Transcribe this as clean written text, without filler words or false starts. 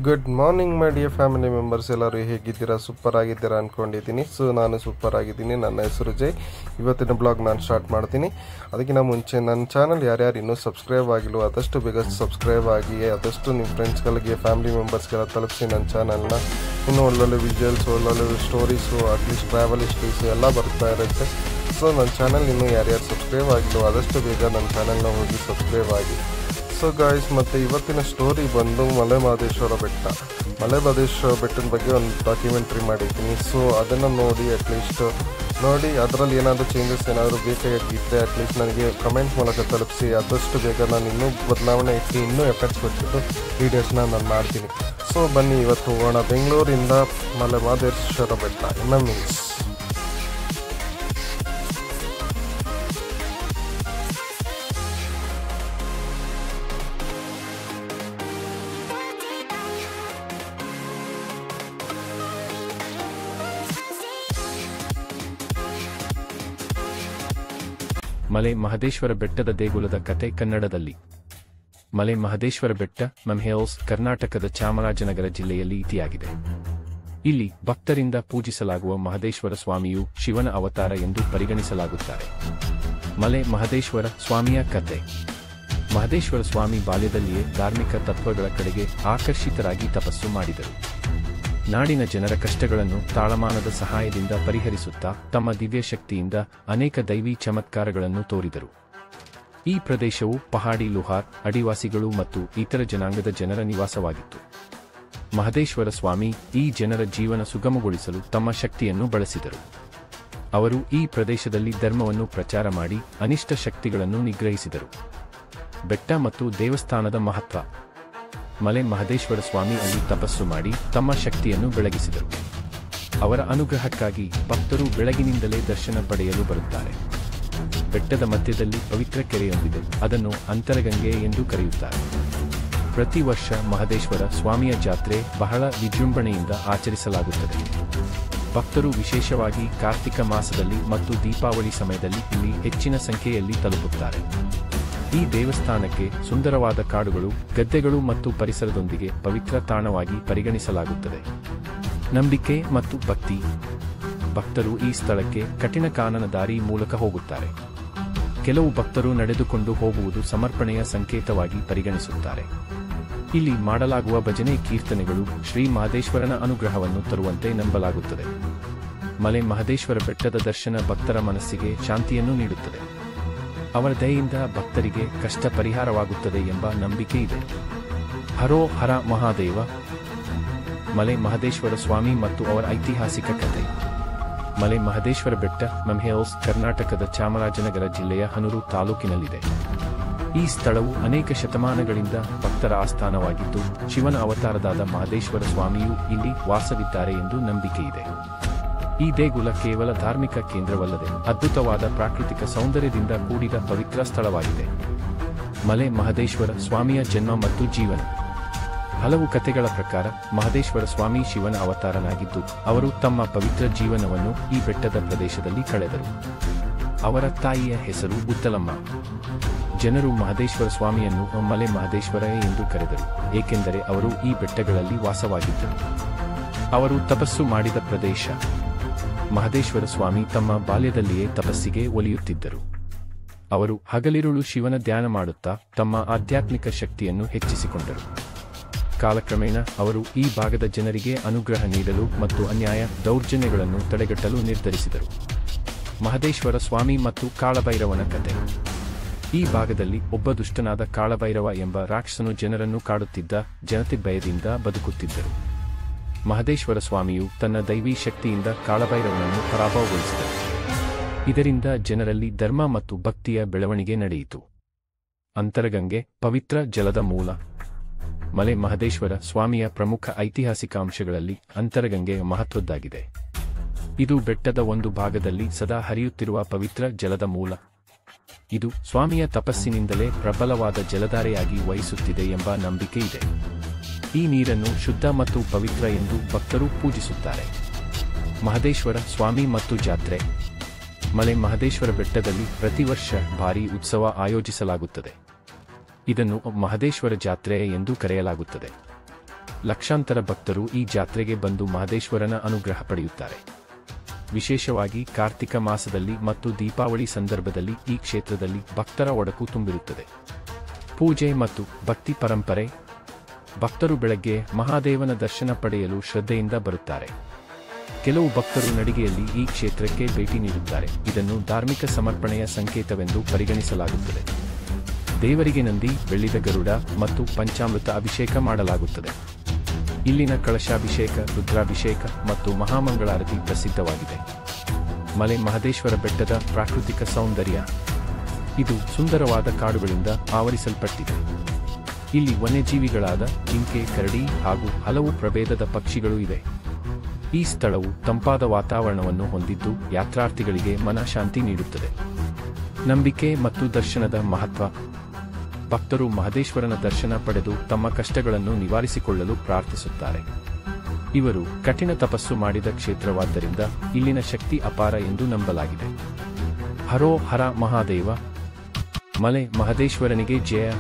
Good morning my dear family members, ಎಲ್ಲರೂ ಹೇಗಿದ್ದೀರಾ? Super ಆಗಿದ್ದೀರಾ ಅಂದ್ಕೊಂಡಿದ್ದೀನಿ. ಸೊ ನಾನು ಸೂಪರ್ ಆಗಿದ್ದೀನಿ. ನನ್ನ ಹೆಸರು ಜೈ. ಇವತ್ತಿನ ಬ್ಲಾಗ್ ನಾನು ಸ್ಟಾರ್ಟ್ ಮಾಡ್ತೀನಿ. ಅದಕ್ಕಿಂತ ಮುಂಚೆ ನನ್ನ ಚಾನಲ್ ಯಾರ್ಯಾರು ಇನ್ನೂ ಸಬ್ಸ್ಕ್ರೈಬ್ ಆಗಿಲ್ವೋ ಆದಷ್ಟು ಬೇಗ ಸಬ್ಸ್ಕ್ರೈಬ್ ಆಗಿ, ಆದಷ್ಟು ನಿಮ್ಮ ಫ್ರೆಂಡ್ಸ್ಗಳಿಗೆ, ಫ್ಯಾಮಿಲಿ ಮೆಂಬರ್ಸ್ಗೆಲ್ಲ ತಲುಪಿಸಿ ನನ್ನ ಚಾನಲ್ನ. ಇನ್ನೂ ಒಳ್ಳೊಳ್ಳೆ ವಿಜುವಲ್ಸ್, ಒಳ್ಳೊಳ್ಳೆ ಸ್ಟೋರೀಸು, ಅಟ್ಲೀಸ್ಟ್ ಟ್ರಾವೆಲ್ ಹಿಸ್ಟ್ರೀಸು ಎಲ್ಲ ಬರ್ತಾ ಇರುತ್ತೆ. ಸೊ ನನ್ನ ಚಾನಲ್ ಇನ್ನೂ ಯಾರ್ಯಾರು ಸಬ್ಸ್ಕ್ರೈಬ್ ಆಗಿಲ್ವೋ ಆದಷ್ಟು ಬೇಗ ನನ್ನ ಚಾನಲ್ನ ಹೋಗಿ ಸಬ್ಸ್ಕ್ರೈಬ್ ಆಗಿ. ಸೊ ಗಾಯ್ಸ್, ಮತ್ತು ಇವತ್ತಿನ ಸ್ಟೋರಿ ಬಂದು ಮಲೆ ಮಹದೇಶ್ವರ ಬೆಟ್ಟದ ಬಗ್ಗೆ ಒಂದು ಡಾಕ್ಯುಮೆಂಟ್ರಿ ಮಾಡಿದ್ದೀನಿ. ಸೊ ಅದನ್ನು ನೋಡಿ, ಅಟ್ಲೀಸ್ಟ್ ನೋಡಿ ಅದರಲ್ಲಿ ಏನಾದರೂ ಚೇಂಜಸ್ ಏನಾದರೂ ಬೇಕಾಗಿದ್ದರೆ ಅಟ್ಲೀಸ್ಟ್ ನನಗೆ ಕಮೆಂಟ್ ಮೂಲಕ ತಲುಪಿಸಿ. ಆದಷ್ಟು ಬೇಗ ನಾನು ಇನ್ನೂ ಬದಲಾವಣೆ ಇಟ್ಟು ಇನ್ನೂ ಎಫೆಕ್ಟ್ಸ್ ಕೊಟ್ಬಿಟ್ಟು ವೀಡಿಯೋಸ್ನ ನಾನು ಮಾಡ್ತೀನಿ. ಸೊ ಬನ್ನಿ ಇವತ್ತು ಹೋಗೋಣ. ಬೆಂಗಳೂರಿಂದ ಮಲೆ ಮಹದೇಶ್ವರ ಬೆಟ್ಟ MMEs. ಮಲೆ ಮಹದೇಶ್ವರ ಬೆಟ್ಟದ ದೇಗುಲದ ಕತೆ ಕನ್ನಡದಲ್ಲಿ. ಮಲೆ ಮಹದೇಶ್ವರ ಬೆಟ್ಟ MMEs ಕರ್ನಾಟಕದ ಚಾಮರಾಜನಗರ ಜಿಲ್ಲೆಯಲ್ಲಿ ಇತಿಯಾಗಿದೆ. ಇಲ್ಲಿ ಭಕ್ತರಿಂದ ಪೂಜಿಸಲಾಗುವ ಮಹದೇಶ್ವರ ಸ್ವಾಮಿಯು ಶಿವನ ಅವತಾರ ಎಂದು ಪರಿಗಣಿಸಲಾಗುತ್ತಾರೆ. ಮಲೆ ಮಹದೇಶ್ವರ ಸ್ವಾಮಿಯ ಕತೆ. ಮಹದೇಶ್ವರ ಸ್ವಾಮಿ ಬಾಲ್ಯದಲ್ಲಿಯೇ ಧಾರ್ಮಿಕ ತತ್ವಗಳ ಕಡೆಗೆ ಆಕರ್ಷಿತರಾಗಿ ತಪಸ್ಸು ಮಾಡಿದರು. ನಾಡಿನ ಜನರ ಕಷ್ಟಗಳನ್ನು ತಾಳಮಾನದ ಸಹಾಯದಿಂದ ಪರಿಹರಿಸುತ್ತಾ ತಮ್ಮ ದಿವ್ಯ ಶಕ್ತಿಯಿಂದ ಅನೇಕ ದೈವಿ ಚಮತ್ಕಾರಗಳನ್ನು ತೋರಿದರು. ಈ ಪ್ರದೇಶವು ಪಹಾಡಿ, ಲುಹಾರ್, ಆದಿವಾಸಿಗಳು ಮತ್ತು ಇತರ ಜನಾಂಗದ ಜನರ ನಿವಾಸವಾಗಿತ್ತು. ಮಹದೇಶ್ವರ ಸ್ವಾಮಿ ಈ ಜನರ ಜೀವನ ಸುಗಮಗೊಳಿಸಲು ತಮ್ಮ ಶಕ್ತಿಯನ್ನು ಬಳಸಿದರು. ಅವರು ಈ ಪ್ರದೇಶದಲ್ಲಿ ಧರ್ಮವನ್ನು ಪ್ರಚಾರ ಮಾಡಿ ಅನಿಷ್ಟ ಶಕ್ತಿಗಳನ್ನು ನಿಗ್ರಹಿಸಿದರು. ಬೆಟ್ಟ ಮತ್ತು ದೇವಸ್ಥಾನದ ಮಹತ್ವ. ಮಲೆ ಮಹದೇಶ್ವರ ಸ್ವಾಮಿ ಅಲ್ಲಿ ತಪಸ್ಸು ಮಾಡಿ ತಮ್ಮ ಶಕ್ತಿಯನ್ನು ಬೆಳಗಿಸಿದರು. ಅವರ ಅನುಗ್ರಹಕ್ಕಾಗಿ ಭಕ್ತರು ಬೆಳಗಿನಿಂದಲೇ ದರ್ಶನ ಪಡೆಯಲು ಬರುತ್ತಾರೆ. ಬೆಟ್ಟದ ಮಧ್ಯದಲ್ಲಿ ಪವಿತ್ರ ಕೆರೆಯೊಂದಿದೆ. ಅದನ್ನು ಅಂತರಗಂಗೆ ಎಂದು ಕರೆಯುತ್ತಾರೆ. ಪ್ರತಿ ವರ್ಷ ಮಹದೇಶ್ವರ ಸ್ವಾಮಿಯ ಜಾತ್ರೆ ಬಹಳ ವಿಜೃಂಭಣೆಯಿಂದ ಆಚರಿಸಲಾಗುತ್ತದೆ. ಭಕ್ತರು ವಿಶೇಷವಾಗಿ ಕಾರ್ತಿಕ ಮಾಸದಲ್ಲಿ ಮತ್ತು ದೀಪಾವಳಿ ಸಮಯದಲ್ಲಿ ಇಲ್ಲಿ ಹೆಚ್ಚಿನ ಸಂಖ್ಯೆಯಲ್ಲಿ ತಲುಪುತ್ತಾರೆ. ಈ ದೇವಸ್ಥಾನಕ್ಕೆ ಸುಂದರವಾದ ಕಾಡುಗಳು, ಗದ್ದೆಗಳು ಮತ್ತು ಪರಿಸರದೊಂದಿಗೆ ಪವಿತ್ರ ತಾಣವಾಗಿ ಪರಿಗಣಿಸಲಾಗುತ್ತದೆ. ನಂಬಿಕೆ ಮತ್ತು ಭಕ್ತಿ. ಭಕ್ತರು ಈ ಸ್ಥಳಕ್ಕೆ ಕಠಿಣ ಕಾನನ ದಾರಿ ಮೂಲಕ ಹೋಗುತ್ತಾರೆ. ಕೆಲವು ಭಕ್ತರು ನಡೆದುಕೊಂಡು ಹೋಗುವುದು ಸಮರ್ಪಣೆಯ ಸಂಕೇತವಾಗಿ ಪರಿಗಣಿಸುತ್ತಾರೆ. ಇಲ್ಲಿ ಮಾಡಲಾಗುವ ಭಜನೆ, ಕೀರ್ತನೆಗಳು ಶ್ರೀ ಮಹದೇಶ್ವರನ ಅನುಗ್ರಹವನ್ನು ತರುವಂತೆ ನಂಬಲಾಗುತ್ತದೆ. ಮಲೆ ಮಹದೇಶ್ವರ ಬೆಟ್ಟದ ದರ್ಶನ ಭಕ್ತರ ಮನಸ್ಸಿಗೆ ಶಾಂತಿಯನ್ನು ನೀಡುತ್ತದೆ. ಅವರ ದಯೆಯಿಂದ ಭಕ್ತರಿಗೆ ಕಷ್ಟ ಪರಿಹಾರವಾಗುತ್ತದೆ ಎಂಬ ನಂಬಿಕೆ ಇದೆ. ಹರೋ ಹರ ಮಹಾದೇವ. ಮಲೆ ಮಹದೇಶ್ವರ ಸ್ವಾಮಿ ಮತ್ತು ಅವರ ಐತಿಹಾಸಿಕ ಕಥೆ. ಮಲೆ ಮಹದೇಶ್ವರ ಬೆಟ್ಟ MMEs ಕರ್ನಾಟಕದ ಚಾಮರಾಜನಗರ ಜಿಲ್ಲೆಯ ಹನೂರು ತಾಲೂಕಿನಲ್ಲಿದೆ. ಈ ಸ್ಥಳವು ಅನೇಕ ಶತಮಾನಗಳಿಂದ ಭಕ್ತರ ಆಸ್ಥಾನವಾಗಿದ್ದು, ಶಿವನ ಅವತಾರದಾದ ಮಹದೇಶ್ವರ ಸ್ವಾಮಿಯು ಇಲ್ಲಿ ವಾಸವಿದ್ದಾರೆ ಎಂದು ನಂಬಿಕೆ ಇದೆ. ಈ ದೇಗುಲ ಕೇವಲ ಧಾರ್ಮಿಕ ಕೇಂದ್ರವಲ್ಲದೆ ಅದ್ಭುತವಾದ ಪ್ರಾಕೃತಿಕ ಸೌಂದರ್ಯದಿಂದ ಕೂಡಿದ ಪವಿತ್ರ ಸ್ಥಳವಾಗಿದೆ. ಮಲೆ ಮಹದೇಶ್ವರ ಸ್ವಾಮಿಯ ಜನ್ಮ ಮತ್ತು ಜೀವನ. ಹಲವು ಕಥೆಗಳ ಪ್ರಕಾರ ಮಹದೇಶ್ವರ ಸ್ವಾಮಿ ಶಿವನ ಅವತಾರನಾಗಿದ್ದು, ಅವರು ತಮ್ಮ ಪವಿತ್ರ ಜೀವನವನ್ನು ಈ ಬೆಟ್ಟದ ಪ್ರದೇಶದಲ್ಲಿ ಕಳೆದರು. ಅವರ ತಾಯಿಯ ಹೆಸರು ಉತ್ತಲಮ್ಮ. ಜನರು ಮಹದೇಶ್ವರ ಸ್ವಾಮಿಯನ್ನು ಮಲೆ ಮಹದೇಶ್ವರ ಎಂದು ಕರೆದರು, ಏಕೆಂದರೆ ಅವರು ಈ ಬೆಟ್ಟಗಳಲ್ಲಿ ವಾಸವಾಗಿದ್ದರು. ಅವರು ತಪಸ್ಸು ಮಾಡಿದ ಪ್ರದೇಶ. ಮಹದೇಶ್ವರ ಸ್ವಾಮಿ ತಮ್ಮ ಬಾಲ್ಯದಲ್ಲಿಯೇ ತಪಸ್ಸಿಗೆ ಒಲಿಯುತ್ತಿದ್ದರು. ಅವರು ಹಗಲಿರುಳು ಶಿವನ ಧ್ಯಾನ ಮಾಡುತ್ತಾ ತಮ್ಮ ಆಧ್ಯಾತ್ಮಿಕ ಶಕ್ತಿಯನ್ನು ಹೆಚ್ಚಿಸಿಕೊಂಡರು. ಕಾಲಕ್ರಮೇಣ ಅವರು ಈ ಭಾಗದ ಜನರಿಗೆ ಅನುಗ್ರಹ ನೀಡಲು ಮತ್ತು ಅನ್ಯಾಯ, ದೌರ್ಜನ್ಯಗಳನ್ನು ತಡೆಗಟ್ಟಲು ನಿರ್ಧರಿಸಿದರು. ಮಹದೇಶ್ವರ ಸ್ವಾಮಿ ಮತ್ತು ಕಾಳಭೈರವನ ಕತೆ. ಈ ಭಾಗದಲ್ಲಿ ಒಬ್ಬ ದುಷ್ಟನಾದ ಕಾಳಭೈರವ ಎಂಬ ರಾಕ್ಷಸನು ಜನರನ್ನು ಕಾಡುತ್ತಿದ್ದ. ಜನತೆ ಭಯದಿಂದ ಬದುಕುತ್ತಿದ್ದರು. ಮಹದೇಶ್ವರ ಸ್ವಾಮಿಯು ತನ್ನ ದೈವೀ ಶಕ್ತಿಯಿಂದ ಕಾಳಭೈರವನನ್ನು ಪರಾಭವಗೊಳಿಸಿದರು. ಇದರಿಂದ ಜನರಲ್ಲಿ ಧರ್ಮ ಮತ್ತು ಭಕ್ತಿಯ ಬೆಳವಣಿಗೆ ನಡೆಯಿತು. ಅಂತರಗಂಗೆ, ಪವಿತ್ರ ಜಲದ ಮೂಲ. ಮಲೆ ಮಹದೇಶ್ವರ ಸ್ವಾಮಿಯ ಪ್ರಮುಖ ಐತಿಹಾಸಿಕ ಅಂಶಗಳಲ್ಲಿ ಅಂತರಗಂಗೆ ಮಹತ್ವದ್ದಾಗಿದೆ. ಇದು ಬೆಟ್ಟದ ಒಂದು ಭಾಗದಲ್ಲಿ ಸದಾ ಹರಿಯುತ್ತಿರುವ ಪವಿತ್ರ ಜಲದ ಮೂಲ. ಇದು ಸ್ವಾಮಿಯ ತಪಸ್ಸಿನಿಂದಲೇ ಪ್ರಬಲವಾದ ಜಲಧಾರೆಯಾಗಿ ವಹಿಸುತ್ತಿದೆ ಎಂಬ ನಂಬಿಕೆ ಇದೆ. ಈ ನೀರನ್ನು ಶುದ್ಧ ಮತ್ತು ಪವಿತ್ರ ಎಂದು ಭಕ್ತರು ಪೂಜಿಸುತ್ತಾರೆ. ಮಹದೇಶ್ವರ ಸ್ವಾಮಿ ಮತ್ತು ಜಾತ್ರೆ. ಮಲೆ ಮಹದೇಶ್ವರ ಬೆಟ್ಟದಲ್ಲಿ ಪ್ರತಿ ವರ್ಷ ಭಾರೀ ಉತ್ಸವ ಆಯೋಜಿಸಲಾಗುತ್ತದೆ. ಇದನ್ನು ಮಹದೇಶ್ವರ ಜಾತ್ರೆ ಎಂದು ಕರೆಯಲಾಗುತ್ತದೆ. ಲಕ್ಷಾಂತರ ಭಕ್ತರು ಈ ಜಾತ್ರೆಗೆ ಬಂದು ಮಹದೇಶ್ವರನ ಅನುಗ್ರಹ ಪಡೆಯುತ್ತಾರೆ. ವಿಶೇಷವಾಗಿ ಕಾರ್ತಿಕ ಮಾಸದಲ್ಲಿ ಮತ್ತು ದೀಪಾವಳಿ ಸಂದರ್ಭದಲ್ಲಿ ಈ ಕ್ಷೇತ್ರದಲ್ಲಿ ಭಕ್ತರ ಒಡಕು ತುಂಬಿರುತ್ತದೆ. ಪೂಜೆ ಮತ್ತು ಭಕ್ತಿ ಪರಂಪರೆ. ಭಕ್ತರು ಬೆಳಗ್ಗೆ ಮಹಾದೇವನ ದರ್ಶನ ಪಡೆಯಲು ಶ್ರದ್ಧೆಯಿಂದ ಬರುತ್ತಾರೆ. ಕೆಲವು ಭಕ್ತರು ನಡಿಗೆಯಲ್ಲಿ ಈ ಕ್ಷೇತ್ರಕ್ಕೆ ಭೇಟಿ ನೀಡುತ್ತಾರೆ. ಇದನ್ನು ಧಾರ್ಮಿಕ ಸಮರ್ಪಣೆಯ ಸಂಕೇತವೆಂದು ಪರಿಗಣಿಸಲಾಗುತ್ತದೆ. ದೇವರಿಗೆ ನಂದಿ, ಬೆಳ್ಳಿದ ಗರುಡ ಮತ್ತು ಪಂಚಾಮೃತ ಅಭಿಷೇಕ ಮಾಡಲಾಗುತ್ತದೆ. ಇಲ್ಲಿನ ಕಳಶಾಭಿಷೇಕ, ರುದ್ರಾಭಿಷೇಕ ಮತ್ತು ಮಹಾಮಂಗಳಾರತಿ ಪ್ರಸಿದ್ಧವಾಗಿದೆ. ಮಲೆ ಮಹದೇಶ್ವರ ಬೆಟ್ಟದ ಪ್ರಾಕೃತಿಕ ಸೌಂದರ್ಯ. ಇದು ಸುಂದರವಾದ ಕಾಡುಗಳಿಂದ ಆವರಿಸಲ್ಪಟ್ಟಿದೆ. ಇಲ್ಲಿ ವನ್ಯಜೀವಿಗಳಾದ ಜಿಂಕೆ, ಕರಡಿ ಹಾಗೂ ಹಲವು ಪ್ರಭೇದದ ಪಕ್ಷಿಗಳು ಇವೆ. ಈ ಸ್ಥಳವು ತಂಪಾದ ವಾತಾವರಣವನ್ನು ಹೊಂದಿದ್ದು ಯಾತ್ರಾರ್ಥಿಗಳಿಗೆ ಮನಃಶಾಂತಿ ನೀಡುತ್ತದೆ. ನಂಬಿಕೆ ಮತ್ತು ದರ್ಶನದ ಮಹತ್ವ. ಭಕ್ತರು ಮಹದೇಶ್ವರನ ದರ್ಶನ ಪಡೆದು ತಮ್ಮ ಕಷ್ಟಗಳನ್ನು ನಿವಾರಿಸಿಕೊಳ್ಳಲು ಪ್ರಾರ್ಥಿಸುತ್ತಾರೆ. ಇವರು ಕಠಿಣ ತಪಸ್ಸು ಮಾಡಿದ ಕ್ಷೇತ್ರವಾದ್ದರಿಂದ ಇಲ್ಲಿನ ಶಕ್ತಿ ಅಪಾರ ಎಂದು ನಂಬಲಾಗಿದೆ. ಹರೋ ಹರ ಮಹಾದೇವ. ಮಲೆ ಮಹದೇಶ್ವರನಿಗೆ ಜಯ.